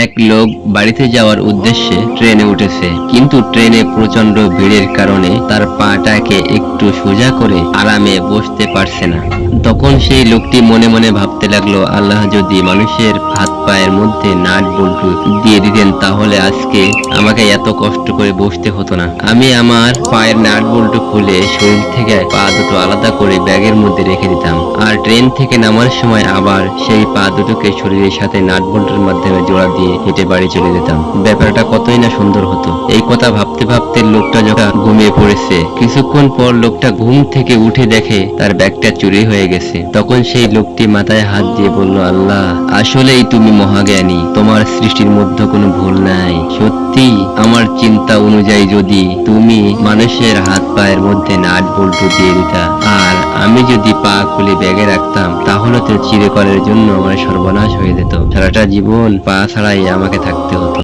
এক লোক বাড়িতে যাওয়ার উদ্দেশ্যে ট্রেনে উঠেছে, কিন্তু ট্রেনে প্রচন্ড ভিড়ের কারণে তার পাটাকে একটু সোজা করে আরামে বসতে পারছে না। তখন সেই লোকটি মনে মনে ভাবতে লাগলো, আল্লাহ যদি মানুষের হাত পায়ের মধ্যে নাট বল্টু দিয়ে দিতেন তাহলে আজকে আমাকে এত কষ্ট করে বসতে হতো না। আমি আমার পায়ের নাট বল্টু খুলে শরীর থেকে পা দুটো আলাদা করে ব্যাগের মধ্যে রেখে দিতাম, আর ট্রেন থেকে নামার সময় আবার সেই পা দুটোকে শরীরের সাথে নাট বল্টুর মাধ্যমে জোড়া দিয়ে হেঁটে বাড়ি চলে যেতাম। ব্যাপারটা কতই না সুন্দর হতো। এই কথা ভাবতে ভাবতে লোকটা যখন ঘুমিয়ে পড়েছে, কিছুক্ষণ পর লোকটা ঘুম থেকে উঠে দেখে তার ব্যাগটা চুরি হয়ে গেছে। তখন সেই লোকটি মাথায় হাত দিয়ে বলল, আল্লাহ, আসলেই তুমি মহাজ্ঞানী, তোমার সৃষ্টির মধ্যে কোনো ভুল নাই। সত্যি আমার চিন্তা অনুযায়ী যদি তুমি মানুষের হাত পায়ের মধ্যে নাট বল্টু দিয়ে দিতা আর আমি যদি পা খুলে ব্যাগে রাখতাম, তাহলে তো চিরকালের জন্য আমার সর্বনাশ হয়ে যেত। সারাটা জীবন পা ছাড়াই আমাকে থাকতে হতো।